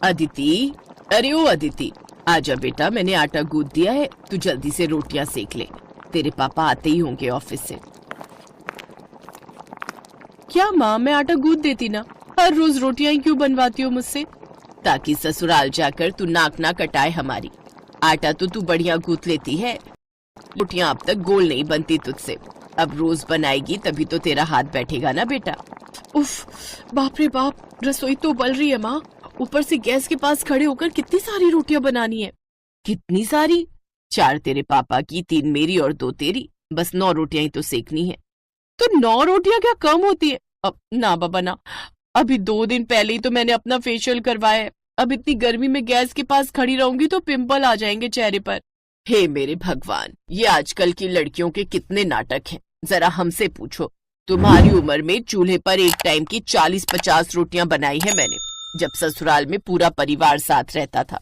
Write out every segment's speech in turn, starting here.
अदिति, अरे ओ अदिति, आजा बेटा, मैंने आटा गूंथ दिया है, तू जल्दी से रोटियां सेक ले। तेरे पापा आते ही होंगे ऑफिस से। क्या माँ, मैं आटा गूंथ देती ना, हर रोज रोटियां ही क्यों बनवाती हो मुझसे? ताकि ससुराल जाकर तू नाक ना कटाए हमारी। आटा तो तू बढ़िया गूंथ लेती है, रोटियां अब तक गोल नहीं बनती तुझसे। अब रोज बनाएगी तभी तो तेरा हाथ बैठेगा ना बेटा। उफ, बाप रे बाप, रसोई तो उबल रही है माँ। ऊपर से गैस के पास खड़े होकर कितनी सारी रोटियां बनानी है। कितनी सारी? 4 तेरे पापा की, 3 मेरी और 2 तेरी। बस 9 रोटियां ही तो सेकनी है। तो 9 रोटियां क्या कम होती है? अब ना बाबा ना, अभी 2 दिन पहले ही तो मैंने अपना फेशियल करवाया है। अब इतनी गर्मी में गैस के पास खड़ी रहूंगी तो पिंपल आ जाएंगे चेहरे पर। हे मेरे भगवान, ये आजकल की लड़कियों के कितने नाटक हैं। जरा हमसे पूछो, तुम्हारी उम्र में चूल्हे पर एक टाइम की 40-50 रोटियां बनाई है मैंने, जब ससुराल में पूरा परिवार साथ रहता था।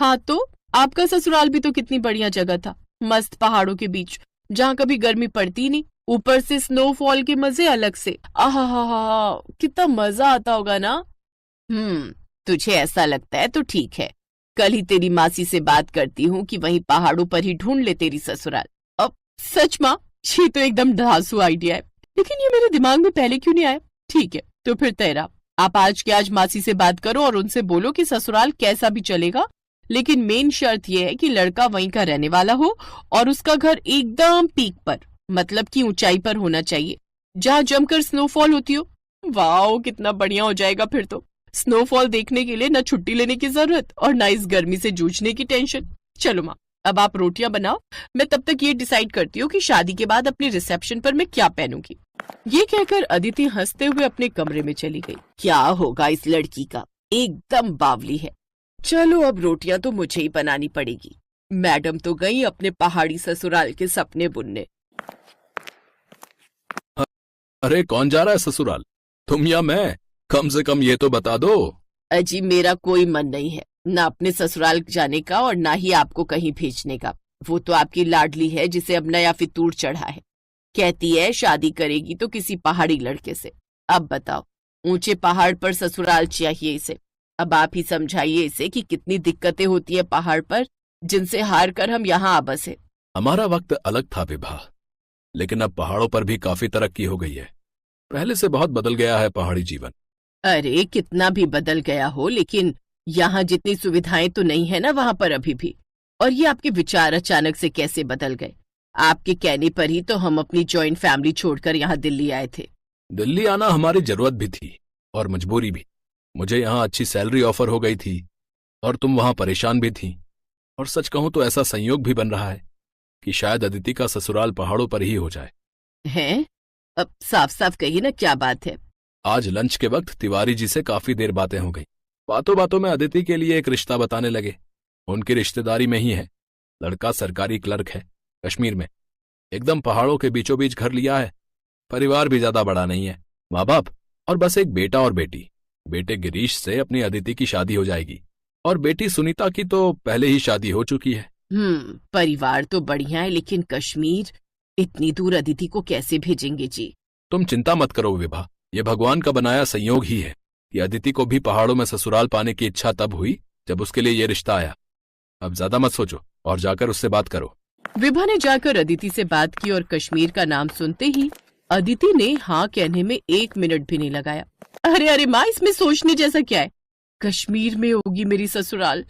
हाँ तो आपका ससुराल भी तो कितनी बढ़िया जगह था, मस्त पहाड़ों के बीच, जहाँ कभी गर्मी पड़ती नहीं। ऊपर से स्नोफॉल के मजे अलग से। आहा हा हा, कितना मजा आता होगा ना। तुझे ऐसा लगता है तो ठीक है। कल ही तेरी मासी से बात करती हूँ कि वहीं पहाड़ों पर ही ढूंढ ले तेरी ससुराल। अब सच माँ, ये तो एकदम धांसू आइडिया है, लेकिन ये मेरे दिमाग में पहले क्यों नहीं आया? ठीक है, तो फिर तेरा, आप आज के आज मासी से बात करो और उनसे बोलो कि ससुराल कैसा भी चलेगा, लेकिन मेन शर्त यह है कि लड़का वहीं का रहने वाला हो और उसका घर एकदम पीक पर, मतलब कि ऊंचाई पर होना चाहिए, जहाँ जमकर स्नोफॉल होती हो। वाह, कितना बढ़िया हो जाएगा फिर तो। स्नोफॉल देखने के लिए न छुट्टी लेने की जरूरत और न इस गर्मी से जूझने की टेंशन। चलो माँ, अब आप रोटियां बनाओ, मैं तब तक ये डिसाइड करती हूँ कि शादी के बाद अपने रिसेप्शन पर मैं क्या पहनूंगी। ये कहकर अदिति हंसते हुए अपने कमरे में चली गई। क्या होगा इस लड़की का, एकदम बावली है। चलो अब रोटियां तो मुझे ही बनानी पड़ेगी। मैडम तो गई अपने पहाड़ी ससुराल के सपने बुनने। अरे कौन जा रहा है ससुराल, तुम या मैं? कम से कम ये तो बता दो। अजी, मेरा कोई मन नहीं है, ना अपने ससुराल जाने का और ना ही आपको कहीं भेजने का। वो तो आपकी लाडली है जिसे अब नया फितूर चढ़ा है। कहती है शादी करेगी तो किसी पहाड़ी लड़के से। अब बताओ, ऊंचे पहाड़ पर ससुराल चाहिए इसे। अब आप ही समझाइए इसे कि कितनी दिक्कतें होती है पहाड़ पर, जिनसे हार कर हम यहाँ आ बसे। हमारा वक्त अलग था विभा, लेकिन अब पहाड़ों पर भी काफी तरक्की हो गई है। पहले से बहुत बदल गया है पहाड़ी जीवन। अरे कितना भी बदल गया हो, लेकिन यहाँ जितनी सुविधाएं तो नहीं है ना वहां पर अभी भी। और ये आपके विचार अचानक से कैसे बदल गए? आपके कहने पर ही तो हम अपनी जॉइंट फैमिली छोड़कर यहाँ दिल्ली आए थे। दिल्ली आना हमारी जरूरत भी थी और मजबूरी भी। मुझे यहाँ अच्छी सैलरी ऑफर हो गई थी और तुम वहां परेशान भी थी। और सच कहूं तो ऐसा संयोग भी बन रहा है कि शायद अदिति का ससुराल पहाड़ों पर ही हो जाए। हैं? अब साफ साफ कहिए ना, क्या बात है? आज लंच के वक्त तिवारी जी से काफी देर बातें हो गई। बातों बातों में अदिति के लिए एक रिश्ता बताने लगे। उनकी रिश्तेदारी में ही है। लड़का सरकारी क्लर्क है, कश्मीर में, एकदम पहाड़ों के बीचों बीच घर लिया है। परिवार भी ज्यादा बड़ा नहीं है, माँ बाप और बस एक बेटा और बेटी। बेटे गिरीश से अपनी अदिति की शादी हो जाएगी और बेटी सुनीता की तो पहले ही शादी हो चुकी है। परिवार तो बढ़िया है, लेकिन कश्मीर, इतनी दूर अदिति को कैसे भेजेंगे जी? तुम चिंता मत करो विभा, ये भगवान का बनाया संयोग ही है कि अदिति को भी पहाड़ों में ससुराल पाने की इच्छा तब हुई जब उसके लिए ये रिश्ता आया। अब ज्यादा मत सोचो और जाकर उससे बात करो। विभा ने जाकर अदिति से बात की और कश्मीर का नाम सुनते ही अदिति ने हाँ कहने में 1 मिनट भी नहीं लगाया। अरे अरे माँ, इसमें सोचने जैसा क्या है? कश्मीर में होगी मेरी ससुराल।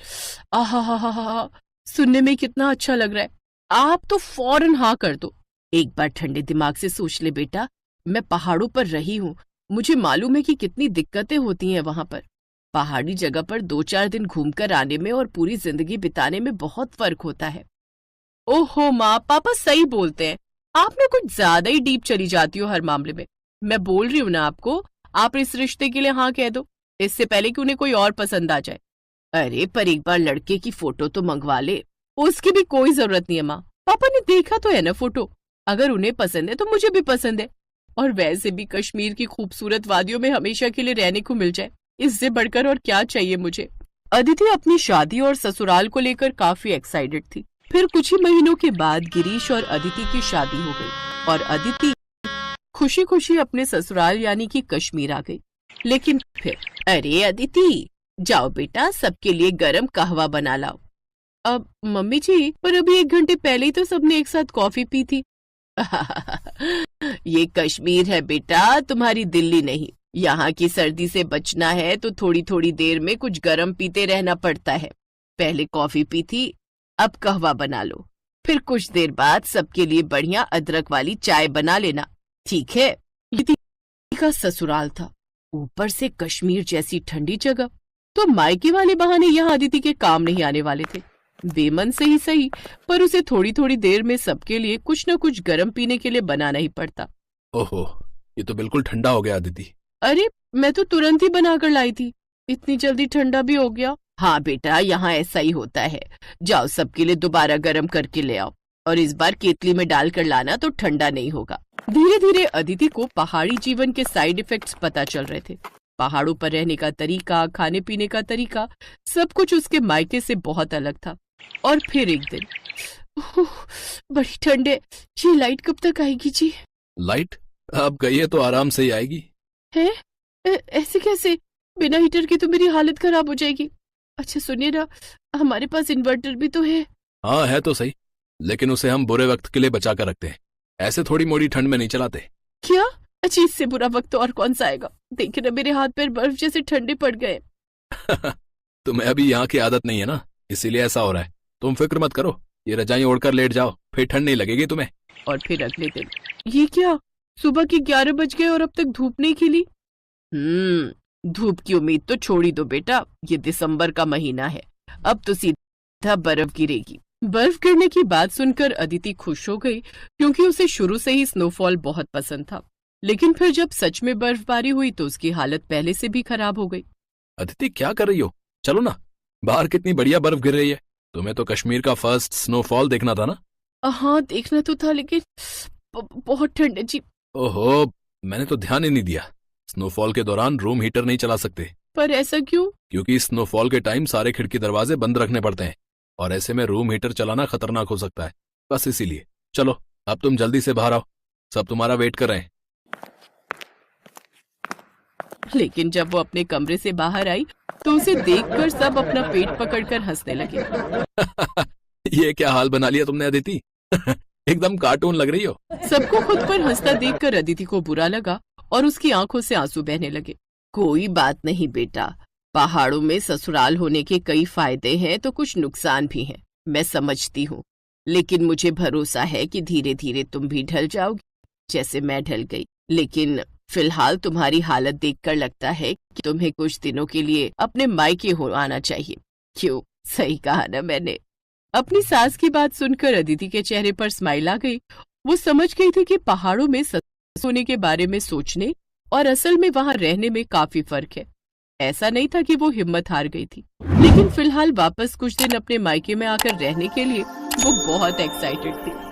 आहा हा हा हा, सुनने में कितना अच्छा लग रहा है। आप तो फौरन हाँ कर दो। एक बार ठंडे दिमाग से सोच ले बेटा, मैं पहाड़ों पर रही हूँ, मुझे मालूम है कि कितनी दिक्कतें होती हैं वहां पर। पहाड़ी जगह पर 2-4 दिन घूमकर आने में और पूरी जिंदगी बिताने में बहुत फर्क होता है। ओहो माँ, पापा सही बोलते हैं, आप ना कुछ ज्यादा ही डीप चली जाती हो हर मामले में। मैं बोल रही हूँ ना आपको, आप इस रिश्ते के लिए हाँ कह दो, इससे पहले कि उन्हें कोई और पसंद आ जाए। अरे पर एक बार लड़के की फोटो तो मंगवा ले। उसकी भी कोई जरूरत नहीं है माँ, पापा ने देखा तो है ना फोटो। अगर उन्हें पसंद है तो मुझे भी पसंद है। और वैसे भी कश्मीर की खूबसूरत वादियों में हमेशा के लिए रहने को मिल जाए, इससे बढ़कर और क्या चाहिए मुझे। अदिति अपनी शादी और ससुराल को लेकर काफी एक्साइटेड थी। फिर कुछ ही महीनों के बाद गिरीश और अदिति की शादी हो गई और अदिति खुशी खुशी अपने ससुराल यानी कि कश्मीर आ गई। लेकिन फिर, अरे अदिति, जाओ बेटा, सबके लिए गरम कहवा बना लाओ। अब मम्मी जी, पर अभी 1 घंटे पहले ही तो सबने एक साथ कॉफी पी थी। ये कश्मीर है बेटा, तुम्हारी दिल्ली नहीं। यहाँ की सर्दी से बचना है तो थोड़ी थोड़ी देर में कुछ गरम पीते रहना पड़ता है। पहले कॉफी पी थी, अब कहवा बना लो। फिर कुछ देर बाद सबके लिए बढ़िया अदरक वाली चाय बना लेना, ठीक है? अदिति का ससुराल था, ऊपर से कश्मीर जैसी ठंडी जगह, तो मायके वाले बहाने यहाँ अदिति के काम नहीं आने वाले थे। बेमन से ही सही, पर उसे थोड़ी थोड़ी देर में सबके लिए कुछ न कुछ गर्म पीने के लिए बनाना ही पड़ता। ओहो, ये तो बिल्कुल ठंडा हो गया अदिति। अरे मैं तो तुरंत ही बनाकर लाई थी, इतनी जल्दी ठंडा भी हो गया। हाँ बेटा, यहाँ ऐसा ही होता है। जाओ सबके लिए दोबारा गर्म करके ले आओ, और इस बार केतली में डालकर लाना तो ठंडा नहीं होगा। धीरे धीरे अदिति को पहाड़ी जीवन के साइड इफेक्ट्स पता चल रहे थे। पहाड़ों पर रहने का तरीका, खाने पीने का तरीका, सब कुछ उसके मायके से बहुत अलग था। और फिर एक दिन, बड़ी ठंड है, ये लाइट कब तक आएगी जी? लाइट अब गई है तो आराम से ही आएगी। है? ऐसे कैसे? बिना हीटर के तो मेरी हालत खराब हो जाएगी। अच्छा सुनिए ना, हमारे पास इन्वर्टर भी तो है। हाँ है तो सही, लेकिन उसे हम बुरे वक्त के लिए बचा कर रखते हैं, ऐसे थोड़ी मोड़ी ठंड में नहीं चलाते। क्या? अच्छा, इससे बुरा वक्त तो और कौन सा आएगा? देखिए ना, मेरे हाथ पैर बर्फ जैसे ठंडे पड़ गए। तुम्हें अभी यहाँ की आदत नहीं है ना, इसीलिए ऐसा हो रहा है। तुम फिक्र मत करो, ये रजाई ओढ़कर लेट जाओ, फिर ठंड नहीं लगेगी तुम्हें। और फिर अगले दिन, ये क्या, सुबह के 11 बज गए और अब तक धूप नहीं खिली। धूप की उम्मीद तो छोड़ ही दो बेटा, ये दिसंबर का महीना है, अब तो सीधा बर्फ गिरेगी। बर्फ गिरने की बात सुनकर अदिति खुश हो गई, क्योंकि उसे शुरू से ही स्नोफॉल बहुत पसंद था। लेकिन फिर जब सच में बर्फबारी हुई तो उसकी हालत पहले से भी खराब हो गई। अदिति क्या कर रही हो? चलो ना, बाहर कितनी बढ़िया बर्फ गिर रही है। तुम्हें तो कश्मीर का फर्स्ट स्नोफॉल देखना था ना? हाँ देखना तो था, लेकिन बहुत ठंड है जी। ओहो, मैंने तो ध्यान ही नहीं दिया। स्नोफॉल के दौरान रूम हीटर नहीं चला सकते। पर ऐसा क्यों? क्योंकि स्नोफॉल के टाइम सारे खिड़की दरवाजे बंद रखने पड़ते हैं, और ऐसे में रूम हीटर चलाना खतरनाक हो सकता है, बस इसीलिए। चलो अब तुम जल्दी से बाहर आओ, सब तुम्हारा वेट कर रहे हैं। लेकिन जब वो अपने कमरे से बाहर आई तो उसे देखकर सब अपना पेट पकड़कर हंसने लगे। ये क्या हाल बना लिया तुमने अदिति? एकदम कार्टून लग रही हो। सबको खुद पर हंसता देखकर अदिति को बुरा लगा और उसकी आंखों से आंसू बहने लगे। कोई बात नहीं बेटा, पहाड़ों में ससुराल होने के कई फायदे हैं तो कुछ नुकसान भी हैं, मैं समझती हूँ। लेकिन मुझे भरोसा है कि धीरे धीरे तुम भी ढल जाओगी, जैसे मैं ढल गई। लेकिन फिलहाल तुम्हारी हालत देखकर लगता है कि तुम्हें कुछ दिनों के लिए अपने मायके हो आना चाहिए। क्यों, सही कहा ना मैंने? अपनी सास की बात सुनकर अदिति के चेहरे पर स्माइल आ गई। वो समझ गई थी कि पहाड़ों में ससुराल होने के बारे में सोचने और असल में वहां रहने में काफी फर्क है। ऐसा नहीं था कि वो हिम्मत हार गई थी, लेकिन फिलहाल वापस कुछ दिन अपने मायके में आकर रहने के लिए वो बहुत एक्साइटेड थी।